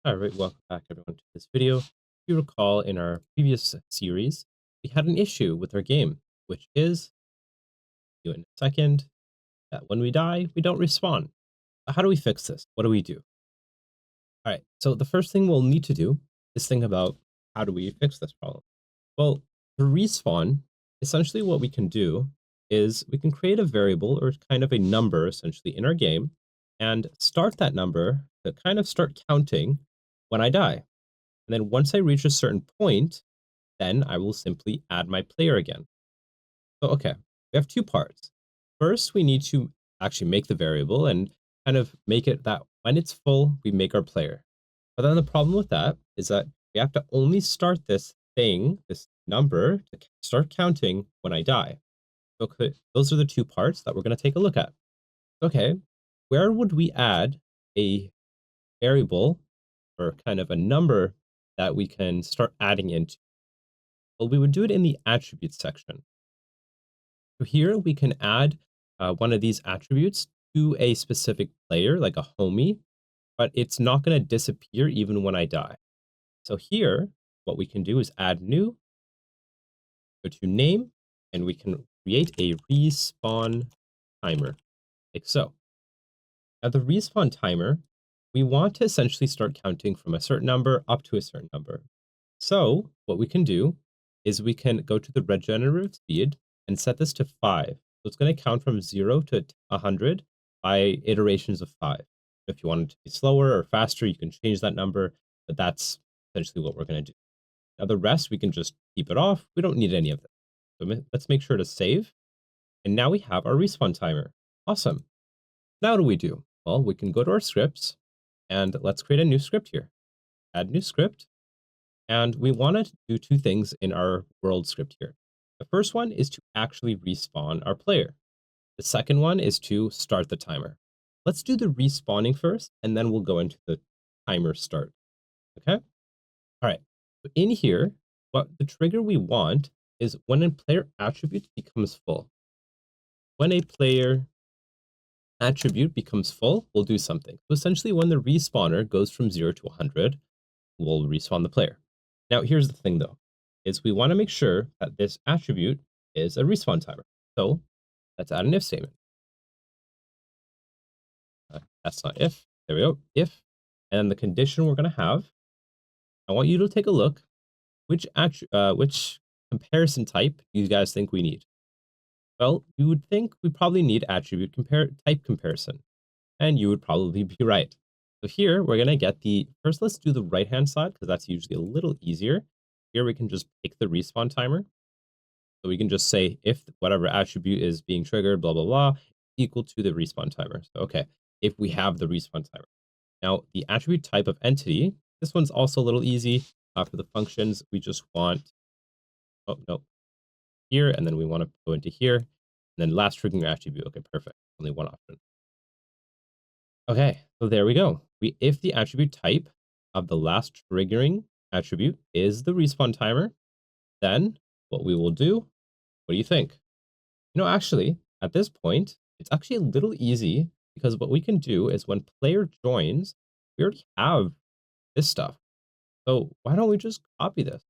All right, welcome back everyone to this video. If you recall in our previous series, we had an issue with our game, which is, do it in a second, that when we die, we don't respawn. How do we fix this? What do we do? All right, so the first thing we'll need to do is think about how do we fix this problem? Well, to respawn, essentially what we can do is we can create a variable or kind of a number essentially in our game and start that number to kind of start counting when I die. And then once I reach a certain point, then I will simply add my player again. So, okay, we have two parts. First, we need to actually make the variable and kind of make it that when it's full, we make our player. But then the problem with that is that we have to only start this thing, this number, to start counting when I die. Okay, those are the two parts that we're going to take a look at. Okay, where would we add a variable or kind of a number that we can start adding into? Well, we would do it in the attributes section. So here we can add one of these attributes to a specific player, like a homie, but it's not going to disappear even when I die. So here, what we can do is add new, go to name, and we can create a respawn timer, like so. Now the respawn timer, we want to essentially start counting from a certain number up to a certain number. So what we can do is we can go to the regenerative speed and set this to 5. So it's going to count from 0 to 100 by iterations of 5. If you want it to be slower or faster, you can change that number, but that's essentially what we're going to do. Now the rest, we can just keep it off. We don't need any of this. So let's make sure to save. And now we have our respawn timer. Awesome. Now what do we do? Well, we can go to our scripts and let's create a new script here. Add new script. And we want to do two things in our world script here. The first one is to actually respawn our player. The second one is to start the timer. Let's do the respawning first, and then we'll go into the timer start. Okay? All right. So in here, what the trigger we want is when a player attribute becomes full. When a player attribute becomes full, we'll do something. So essentially, when the respawner goes from 0 to 100, we'll respawn the player. Now, here's the thing though, is we want to make sure that this attribute is a respawn timer. So let's add an if statement. That's not if. There we go. If, and then the condition we're going to have. I want you to take a look. Which comparison type do you guys think we need? Well, you would think we probably need attribute type comparison, and you would probably be right. So here we're going to get the first. Let's do the right hand side because that's usually a little easier. Here we can just pick the respawn timer. So we can just say if whatever attribute is being triggered, blah, blah, blah, equal to the respawn timer. So, okay, if we have the respawn timer. Now, the attribute type of entity, this one's also a little easy. For the functions, we just want, oh, no, here, and then we want to go into here, and then last triggering attribute. Okay, perfect. Only one option. Okay, so there we go. If the attribute type of the last triggering attribute is the respawn timer, then what we will do, what do you think? Actually, at this point, it's actually a little easy because what we can do is when player joins, we already have this stuff. So why don't we just copy this?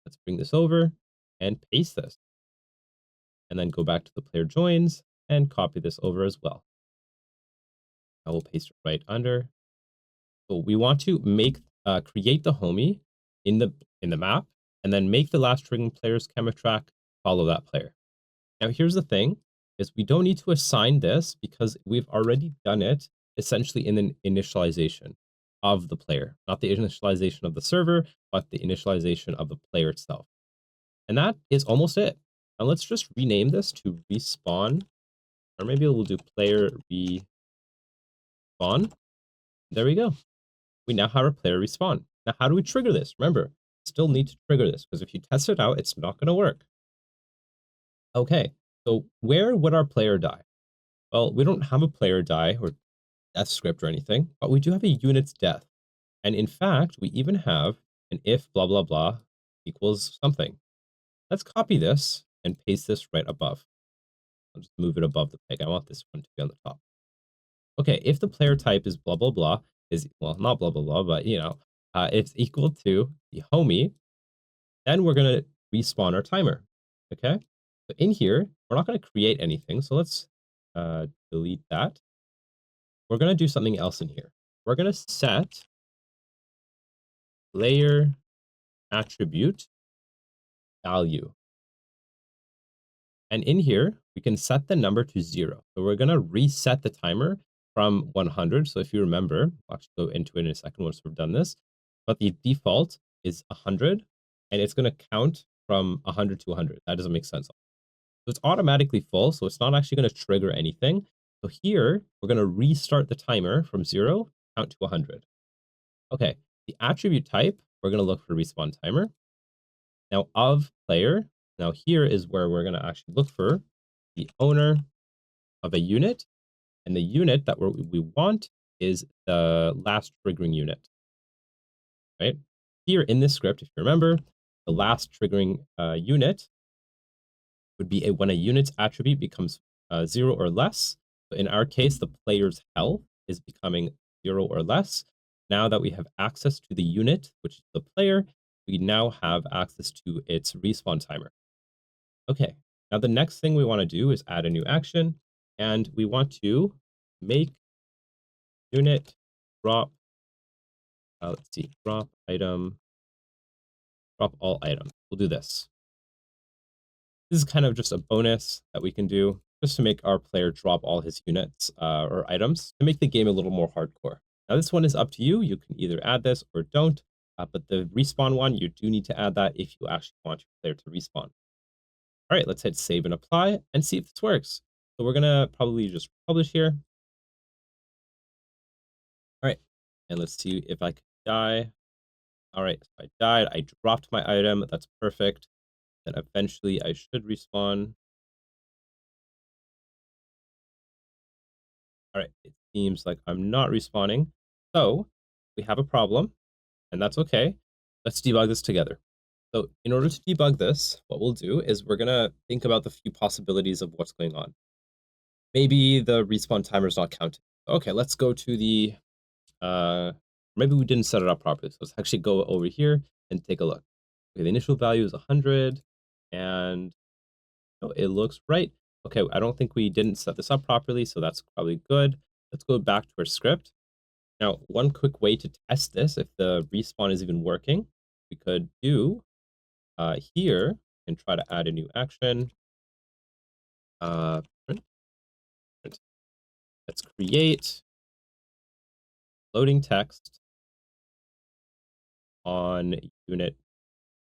Let's bring this over and paste this. And then go back to the player joins and copy this over as well. I will paste it right under. So we want to create the homie in the map and then make the last triggering player's camera track follow that player. Now, here's the thing is we don't need to assign this because we've already done it essentially in an initialization of the player, not the initialization of the server, but the initialization of the player itself. And that is almost it. Now let's just rename this to respawn, or maybe we'll do player respawn. There we go. We now have our player respawn. Now, how do we trigger this? Remember, still need to trigger this because if you test it out, it's not going to work. Okay, so where would our player die? Well, we don't have a player die or death script or anything, but we do have a unit's death. And in fact, we even have an if blah, blah, blah equals something. Let's copy this and paste this right above. I'll just move it above the peg. I want this one to be on the top. Okay, if the player type is blah, blah, blah, is, well, not blah, blah, blah, but, it's equal to the homie, then we're gonna respawn our timer, okay? So in here, we're not gonna create anything, so let's, delete that. We're gonna do something else in here. We're gonna set layer attribute value. And in here, we can set the number to 0. So we're gonna reset the timer from 100. So if you remember, I'll actually go into it in a second once we've done this, but the default is 100, and it's gonna count from 100 to 100. That doesn't make sense. So it's automatically full, so it's not actually gonna trigger anything. So here, we're gonna restart the timer from 0, count to 100. Okay, the attribute type, we're gonna look for respawn timer. Now of player, now here is where we're gonna actually look for the owner of a unit, and the unit that we want is the last triggering unit, right? Here in this script, if you remember, the last triggering unit would be when a unit's attribute becomes 0 or less. So in our case, the player's health is becoming 0 or less. Now that we have access to the unit, which is the player, we now have access to its respawn timer. Okay, now the next thing we want to do is add a new action, and we want to make unit drop, let's see, drop item, drop all items. We'll do this. This is kind of just a bonus that we can do just to make our player drop all his units or items to make the game a little more hardcore. Now, this one is up to you. You can either add this or don't, but the respawn one, you do need to add that if you actually want your player to respawn. All right, let's hit save and apply and see if this works. So we're gonna probably just publish here. All right, and let's see if I can die. All right, so I died. I dropped my item. That's perfect. Then eventually I should respawn. All right, it seems like I'm not respawning. So we have a problem, and that's okay. Let's debug this together. So in order to debug this, what we'll do is we're gonna think about the few possibilities of what's going on. Maybe the respawn timer is not counting. Okay, let's go to the, maybe we didn't set it up properly. So let's actually go over here and take a look. Okay, the initial value is 100, and oh, it looks right. Okay, I don't think we didn't set this up properly, so that's probably good. Let's go back to our script. Now, one quick way to test this, if the respawn is even working, we could do here and try to add a new action. Print, print. Let's create loading text on unit.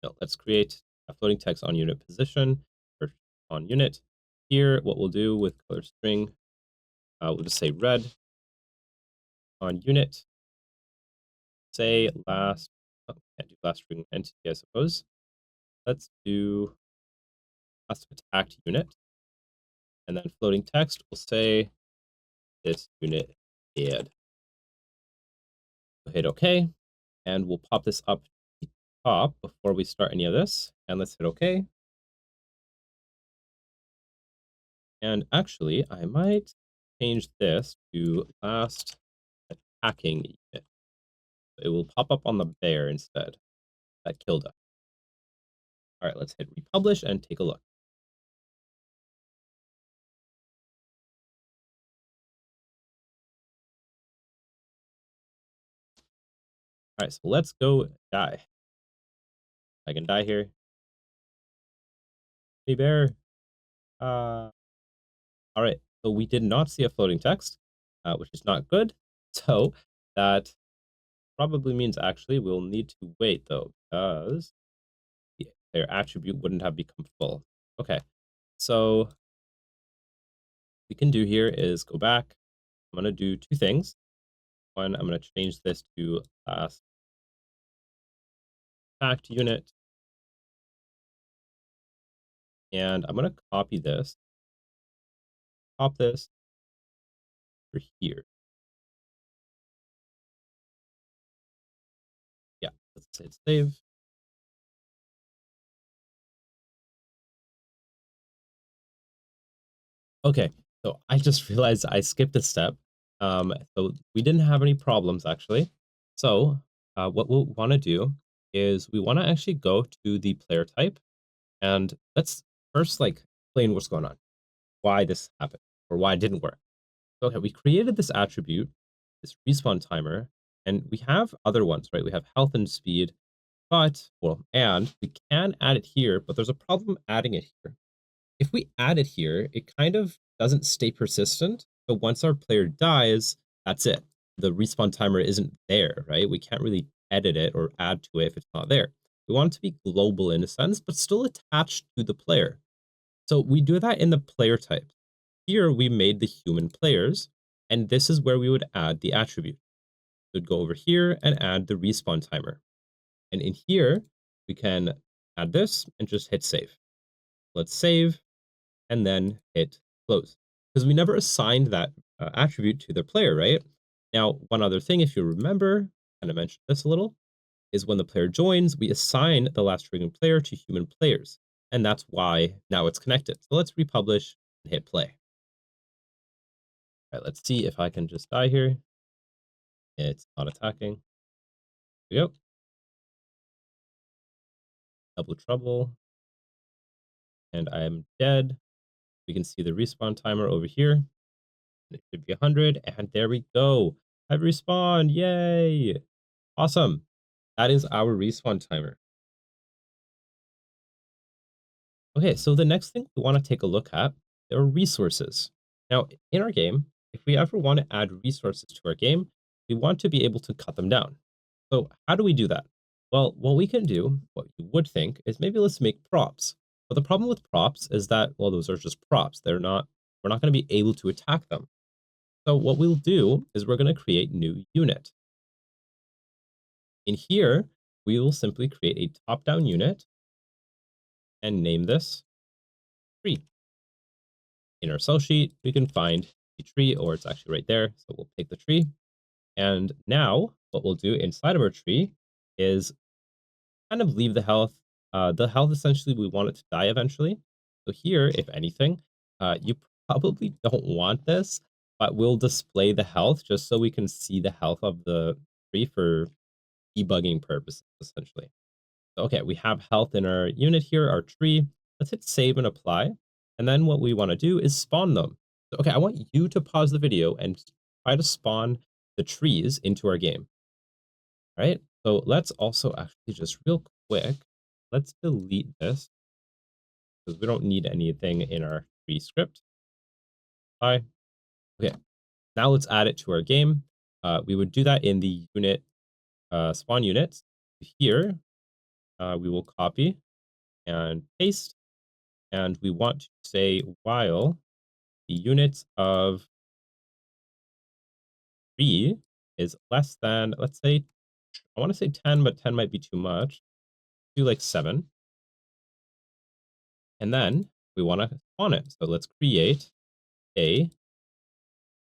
No, let's create a floating text on unit position or on unit. Here, what we'll do with color string, we'll just say red on unit. Say last, oh, can't do last string entity, I suppose. Let's do last attacked unit. And then floating text will say this unit dead. We'll hit OK, and we'll pop this up to the top before we start any of this. And let's hit OK. And actually, I might change this to last attacking unit. It will pop up on the bear instead. That killed us. All right, let's hit republish and take a look. All right, so let's go die. I can die here. Hey, bear. All right, so we did not see a floating text, which is not good. So that probably means actually we'll need to wait though, because their attribute wouldn't have become full. Okay, so we can do here is go back. I'm going to do two things. One, I'm going to change this to last fact unit. And I'm going to copy this, pop this for here. Yeah, let's hit save. Okay, so I just realized I skipped a step. So we didn't have any problems actually. So what we'll want to do is we want to actually go to the player type and let's first like explain what's going on, why this happened or why it didn't work. So, okay, we created this attribute, this respawn timer, and we have other ones, right? We have health and speed, but well, and we can add it here, but there's a problem adding it here. If we add it here, it kind of doesn't stay persistent. But once our player dies, that's it. The respawn timer isn't there, right? We can't really edit it or add to it if it's not there. We want it to be global in a sense, but still attached to the player. So we do that in the player type. Here we made the human players, and this is where we would add the attribute. We'd go over here and add the respawn timer. And in here, we can add this and just hit save. Let's save and then hit close. Because we never assigned that attribute to the player, right? Now, one other thing, if you remember, kind of mentioned this a little, is when the player joins, we assign the last triggering player to human players. And that's why now it's connected. So let's republish and hit play. All right, let's see if I can just die here. It's not attacking. Here we go. Double trouble. And I am dead. We can see the respawn timer over here. It should be 100. And there we go. I've respawned. Yay. Awesome. That is our respawn timer. Okay, so the next thing we want to take a look at are resources. Now, in our game, if we ever want to add resources to our game, we want to be able to cut them down. So how do we do that? Well, what we can do, what you would think, is maybe let's make props. But the problem with props is that, well, those are just props. We're not going to be able to attack them. So what we'll do is we're going to create new unit. In here, we will simply create a top-down unit and name this tree. In our cell sheet, we can find the tree, or it's actually right there. So we'll pick the tree. And now what we'll do inside of our tree is kind of leave the health. The health, essentially, we want it to die eventually. So here, if anything, you probably don't want this, but we'll display the health just so we can see the health of the tree for debugging purposes, essentially. So, okay, we have health in our unit here, our tree. Let's hit save and apply. And then what we want to do is spawn them. So, okay, I want you to pause the video and try to spawn the trees into our game. All right. So let's also actually just real quick, let's delete this because we don't need anything in our tree script. Bye. Okay. Now let's add it to our game. We would do that in the unit spawn units. Here, we will copy and paste. And we want to say while the units of tree is less than, let's say, I want to say 10, but 10 might be too much. Do like 7. And then we want to spawn it. So let's create a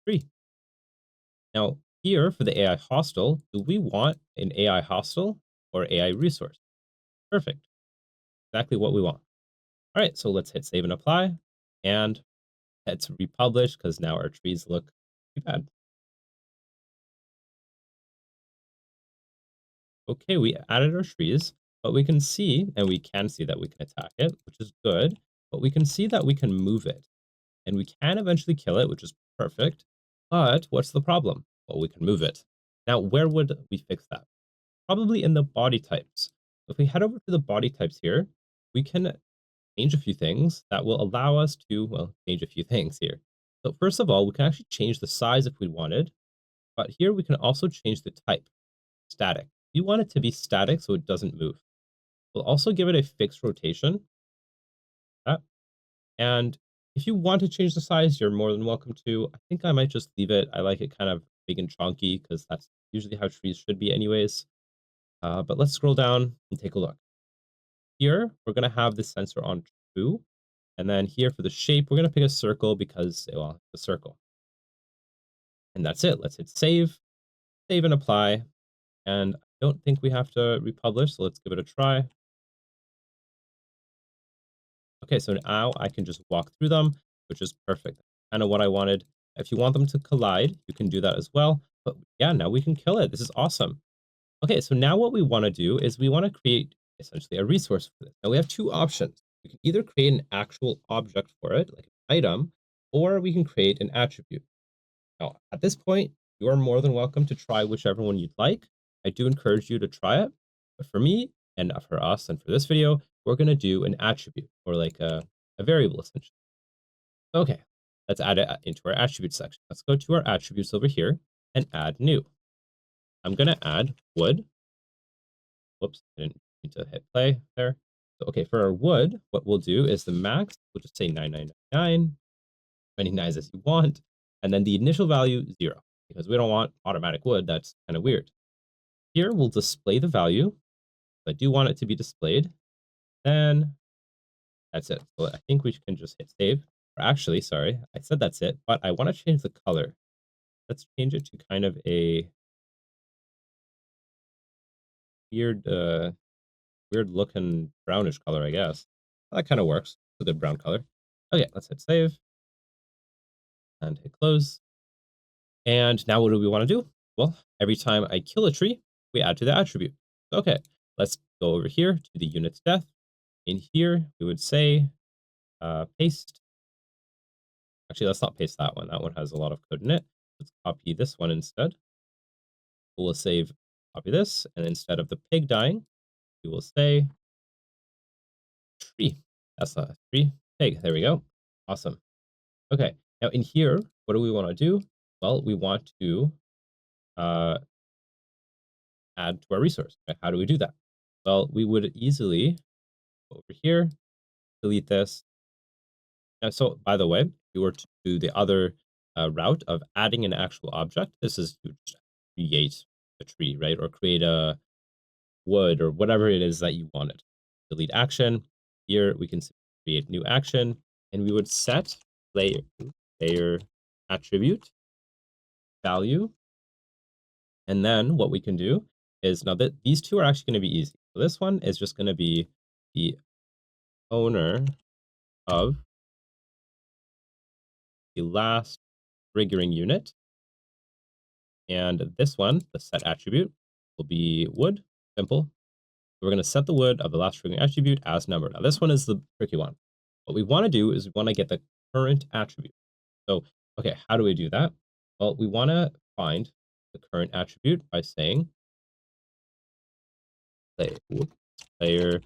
tree. Now, here for the AI hostile, do we want an AI hostile or AI resource? Perfect. Exactly what we want. All right, so let's hit save and apply. And let's republish because now our trees look too bad. Okay, we added our trees, but we can see, and we can see that we can attack it, which is good. But we can see that we can move it. And we can eventually kill it, which is perfect. But what's the problem? Well, we can move it. Now, where would we fix that? Probably in the body types. If we head over to the body types here, we can change a few things that will allow us to, well, change a few things here. So first of all, we can actually change the size if we wanted, but here we can also change the type, static. We want it to be static so it doesn't move. We'll also give it a fixed rotation. And if you want to change the size, you're more than welcome to. I think I might just leave it. I like it kind of big and chunky because that's usually how trees should be anyways. But let's scroll down and take a look. Here, we're going to have this sensor on true. And then here for the shape, we're going to pick a circle because, well, it's a circle. And that's it. Let's hit save and apply. And I don't think we have to republish, so let's give it a try. Okay, so now I can just walk through them, which is perfect. Kind of what I wanted. If you want them to collide, you can do that as well. But yeah, now we can kill it. This is awesome. Okay, so now what we want to do is we want to create essentially a resource for this. Now we have two options. We can either create an actual object for it, like an item, or we can create an attribute. Now, at this point, you are more than welcome to try whichever one you'd like. I do encourage you to try it. But for me, and for us, and for this video, we're going to do an attribute, or like a variable, essentially. Okay, let's add it into our attribute section. Let's go to our attributes over here and add new. I'm going to add wood. Whoops, I didn't need to hit play there. So, okay, for our wood, what we'll do is the max, we'll just say 9999, many nines as you want, and then the initial value 0, because we don't want automatic wood. That's kind of weird. Here, we'll display the value. I do want it to be displayed. Then that's it. So I think we can just hit save. Or actually, sorry, I said that's it, but I want to change the color. Let's change it to kind of a weird, weird looking brownish color, I guess. That kind of works. It's a good brown color. Okay, let's hit save and hit close. And now what do we want to do? Well, every time I kill a tree, we add to the attribute. Okay, let's go over here to the unit's death. In here, we would say paste. Actually, let's not paste that one. That one has a lot of code in it. Let's copy this one instead. We'll save, copy this, and instead of the pig dying, we will say tree. That's not a tree. Pig. There we go. Awesome. Okay. Now in here, what do we want to do? Well, we want to uh, add to our resource. Okay, how do we do that? Well, we would easily go over here, delete this. Now, so by the way, if you were to do the other route of adding an actual object, this is you just create a tree, right? Or create a wood or whatever it is that you wanted. Delete action. Here we can create new action, and we would set layer attribute value. And then what we can do is now that these two are actually going to be easy. So this one is just going to be the owner of the last triggering unit. And this one, the set attribute, will be wood. Simple. We're going to set the wood of the last triggering attribute as number. Now this one is the tricky one. What we want to do is we want to get the current attribute. So, okay, how do we do that? Well, we want to find the current attribute by saying player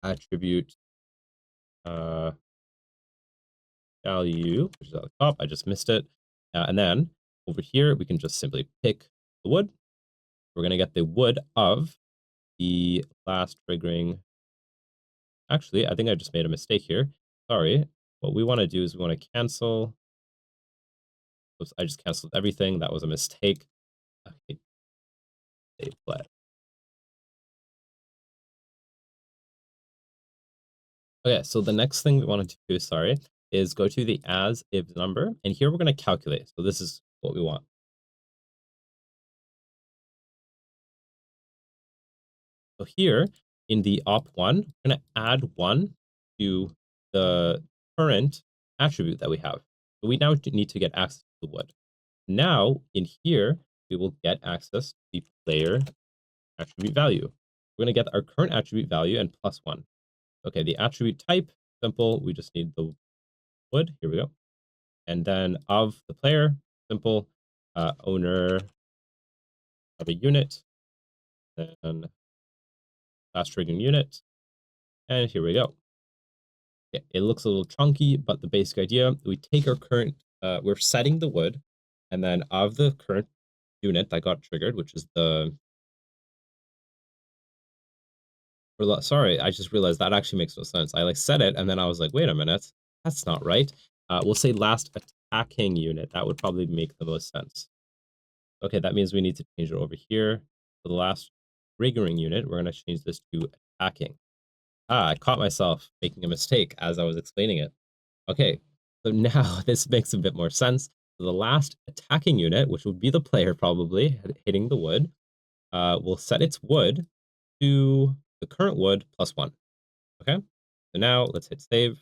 attribute value, which is at the top. I just missed it. And then over here, we can just simply pick the wood. We're going to get the wood of the last triggering. Actually, I think I just made a mistake here. Sorry. What we want to do is we want to cancel. Oops, I just canceled everything. That was a mistake. Okay. Save play. Okay, so the next thing we want to do, sorry, is go to the as if number, and here we're going to calculate. So this is what we want. So here in the op1, we're going to add 1 to the current attribute that we have. So we now need to get access to the wood. Now in here, we will get access to the player attribute value. We're going to get our current attribute value and plus 1. Okay, the attribute type, simple. We just need the wood. Here we go. And then of the player, simple, owner of a unit, then last triggering unit, and here we go. Okay, it looks a little chunky, but the basic idea, we take our current, we're setting the wood, and then of the current unit that got triggered, which is the, sorry, I just realized that actually makes no sense. I like set it, and then I was like, wait a minute, that's not right. We'll say last attacking unit. That would probably make the most sense. Okay, that means we need to change it over here. For the last triggering unit, we're going to change this to attacking. Ah, I caught myself making a mistake as I was explaining it. Okay, so now this makes a bit more sense. So the last attacking unit, which would be the player probably hitting the wood, will set its wood to the current wood plus 1. Okay, so now let's hit save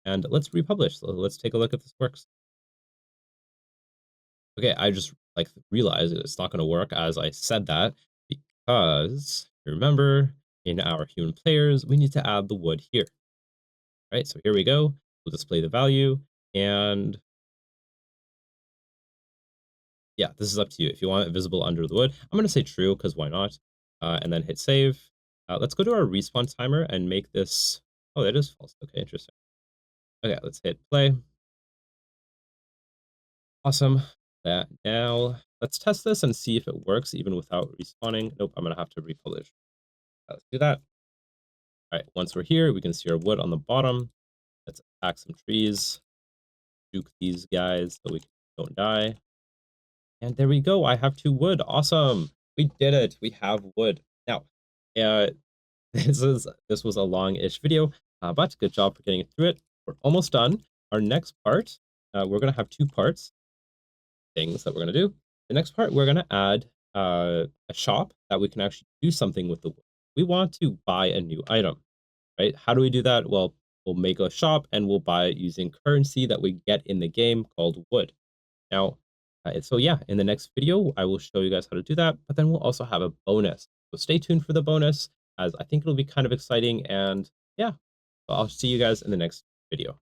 and let's republish. So let's take a look if this works. Okay, I just like realized it's not going to work as I said that because remember in our human players, we need to add the wood here, right? So here we go. We'll display the value and yeah, this is up to you. If you want it visible under the wood, I'm going to say true because why not? And then hit save. Let's go to our respawn timer and make this. Oh, that is false. Okay, interesting. Okay, let's hit play. Awesome. That now let's test this and see if it works even without respawning. Nope, I'm gonna have to republish. Let's do that. All right, once we're here, we can see our wood on the bottom. Let's attack some trees, juke these guys so we don't die. And there we go. I have 2 wood. Awesome. We did it. We have wood. Now, uh, this was a long-ish video, but good job for getting through it. We're almost done. Our next part, we're gonna have 2 parts. Things that we're going to do. The next part, we're going to add a shop that we can actually do something with the wood. We want to buy a new item, right? How do we do that? Well, we'll make a shop and we'll buy it using currency that we get in the game called wood. Now, so yeah, in the next video, I will show you guys how to do that, but then we'll also have a bonus. So stay tuned for the bonus as I think it'll be kind of exciting. And yeah, I'll see you guys in the next video.